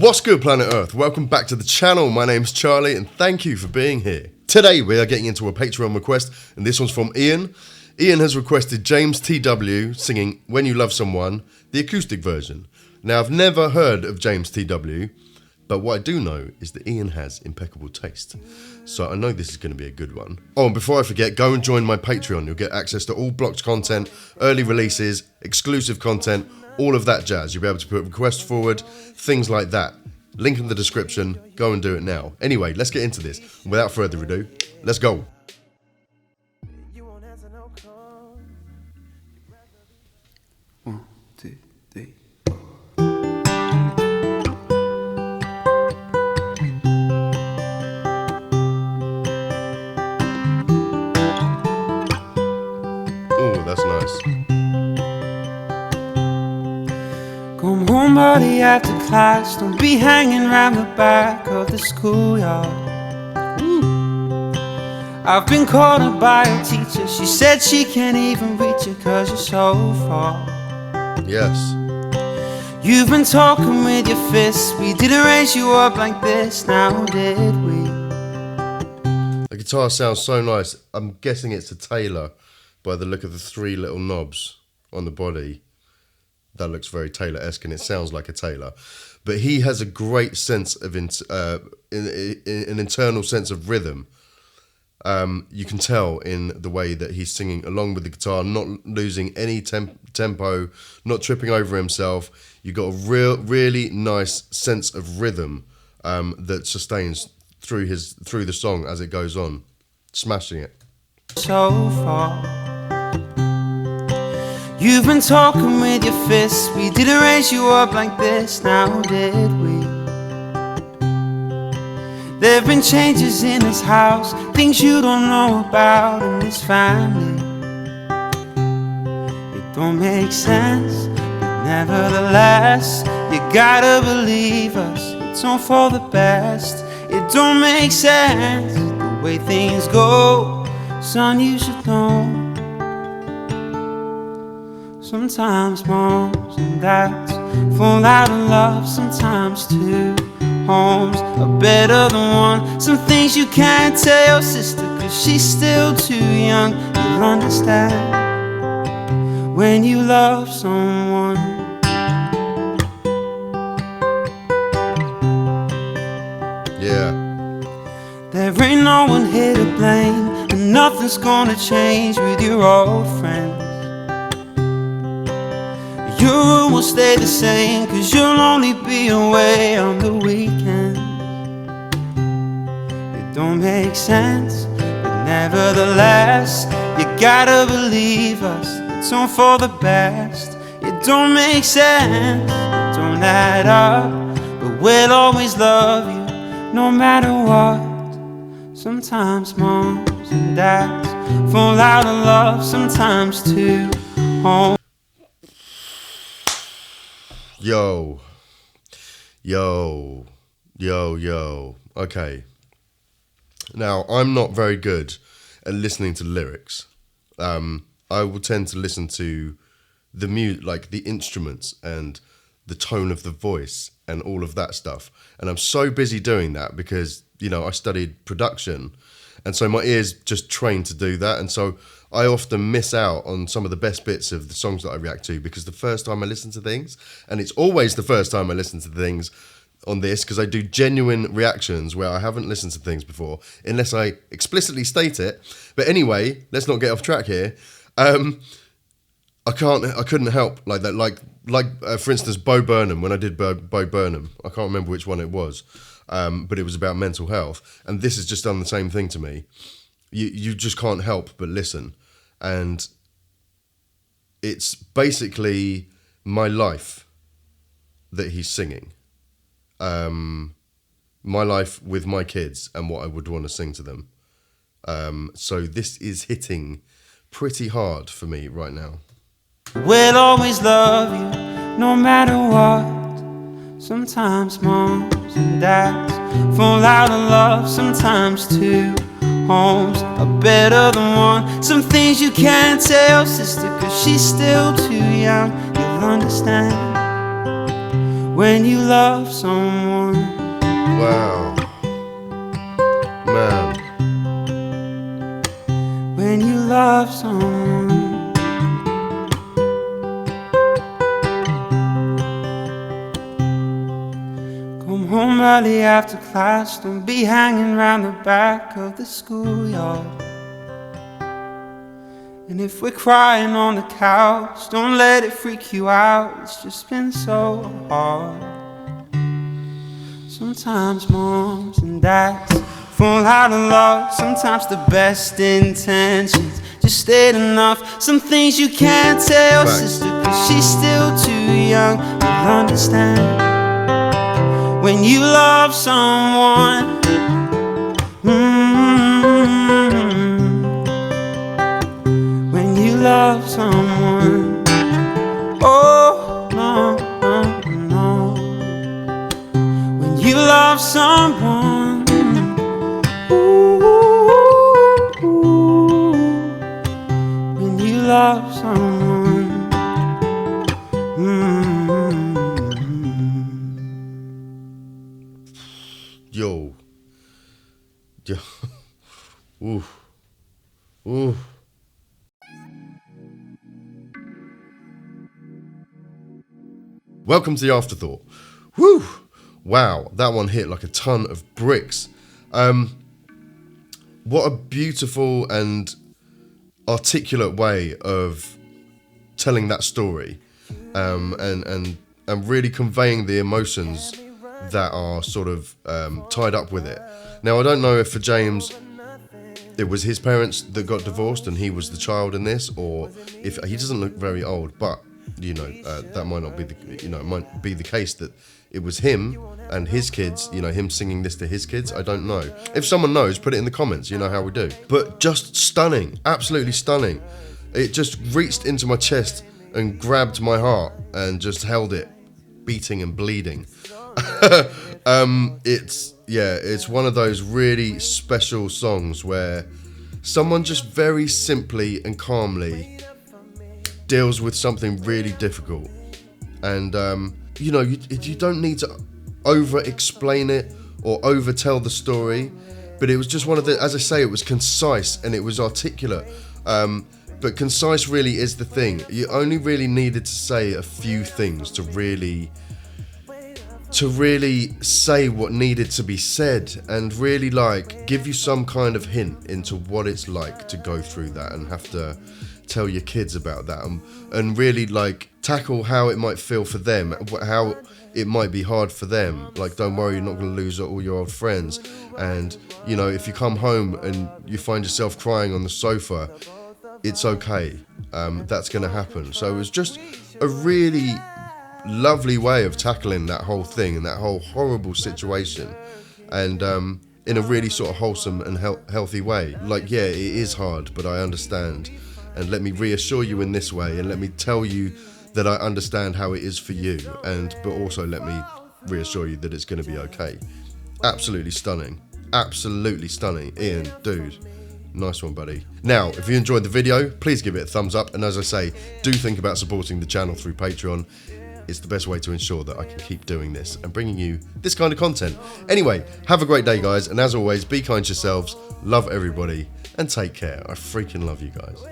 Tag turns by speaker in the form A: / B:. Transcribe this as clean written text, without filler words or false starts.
A: What's good, planet Earth? Welcome back to the channel. My name's Charlie and thank you for being here. Today we are getting into a Patreon request and this one's from Ian. Ian has requested James TW singing When You Love Someone, the acoustic version. Now I've never heard of James TW, but what I do know is that Ian has impeccable taste. So I know this is going to be a good one. Oh, and before I forget, go and join my Patreon. You'll get access to all blocked content, early releases, exclusive content, all of that jazz. You'll be able to put requests forward, things like that. Link in the description. Go and do it now. Anyway, let's get into this. Without further ado, let's go.
B: One, two, three.
A: Oh, that's nice.
B: Come home early after class, don't be hanging round the back of the schoolyard. I've been called up by a teacher, she said she can't even reach you cause you're so far.
A: Yes.
B: You've been talking with your fists, we didn't raise you up like this, now did we?
A: The guitar sounds so nice. I'm guessing it's a Taylor by the look of the three little knobs on the body. That looks very Taylor-esque and it sounds like a Taylor. But he has a great sense of an internal sense of rhythm. You can tell in the way that he's singing along with the guitar, not losing any tempo, not tripping over himself. You've got a really nice sense of rhythm that sustains through the song as it goes on. Smashing it.
B: So far. You've been talking with your fists, we didn't raise you up like this, now did we? There've been changes in this house, things you don't know about in this family. It don't make sense, but nevertheless, you gotta believe us, it's all for the best. It don't make sense, the way things go, son, you should know. Sometimes moms and dads fall out of love, sometimes two homes are better than one. Some things you can't tell your sister cause she's still too young. You'll understand when you love someone.
A: Yeah.
B: There ain't no one here to blame, and nothing's gonna change with your old friends. Your room will stay the same, cause you'll only be away on the weekends. It don't make sense, but nevertheless, you gotta believe us, it's all for the best. It don't make sense, it don't add up, but we'll always love you, no matter what. Sometimes moms and dads fall out of love, sometimes two homes.
A: Yo. Okay. Now, I'm not very good at listening to lyrics. I will tend to listen to the like the instruments and the tone of the voice and all of that stuff. And I'm so busy doing that because, you know, I studied production. And so my ears just trained to do that. And so I often miss out on some of the best bits of the songs that I react to because the first time I listen to things, and it's always the first time I listen to things on this because I do genuine reactions where I haven't listened to things before unless I explicitly state it. But anyway, let's not get off track here. I couldn't help like that. Like for instance, Bo Burnham, when I did Bo Burnham, I can't remember which one it was. But it was about mental health. And this has just done the same thing to me. You just can't help but listen. And it's basically my life that he's singing. My life with my kids and what I would want to sing to them. So this is hitting pretty hard for me right now.
B: We'll always love you, no matter what. Sometimes moms and dads fall out of love, sometimes two homes are better than one. Some things you can't tell sister cause she's still too young. You'll understand when you love someone.
A: Wow. Man.
B: When you love someone, come home early after class, don't be hanging round the back of the schoolyard. And if we're crying on the couch, don't let it freak you out, it's just been so hard. Sometimes moms and dads fall out of love, sometimes the best intentions just ain't enough. Some things you can't tell your sister, cause she's still too young to understand. When you love someone, when you love someone, oh no, no, no. When you love someone, when you love someone,
A: Yo. Yo. Ooh. Ooh. Welcome to the Afterthought. Woo! Wow, that one hit like a ton of bricks. What a beautiful and articulate way of telling that story, and really conveying the emotions that are sort of tied up with it. Now, I don't know if for James it was his parents that got divorced and he was the child in this, or if he doesn't look very old, but you know, that might not be the, you know, it might be the case that it was him and his kids, you know, him singing this to his kids. I don't know. If someone knows, put it in the comments, you know how we do. But just stunning, absolutely stunning. It just reached into my chest and grabbed my heart and just held it beating and bleeding. It's one of those really special songs where someone just very simply and calmly deals with something really difficult, and you know, you don't need to over explain it or over tell the story, but it was just one of the, as I say, it was concise and it was articulate, but concise really is the thing. You only really needed to say a few things to really say what needed to be said, and really like give you some kind of hint into what it's like to go through that and have to tell your kids about that, and really like tackle how it might feel for them, how it might be hard for them. Like, don't worry, you're not going to lose all your old friends, and you know, if you come home and you find yourself crying on the sofa, it's okay, that's going to happen. So it was just a really lovely way of tackling that whole thing and that whole horrible situation, and in a really sort of wholesome and healthy way. Like, yeah, it is hard, but I understand, and let me reassure you in this way, and let me tell you that I understand how it is for you, but also let me reassure you that it's going to be okay. Absolutely stunning, Ian, dude, nice one, buddy. Now, if you enjoyed the video, please give it a thumbs up, and as I say, do think about supporting the channel through Patreon. It's the best way to ensure that I can keep doing this and bringing you this kind of content. Anyway, have a great day, guys, and as always, be kind to yourselves, love everybody, and take care. I freaking love you guys.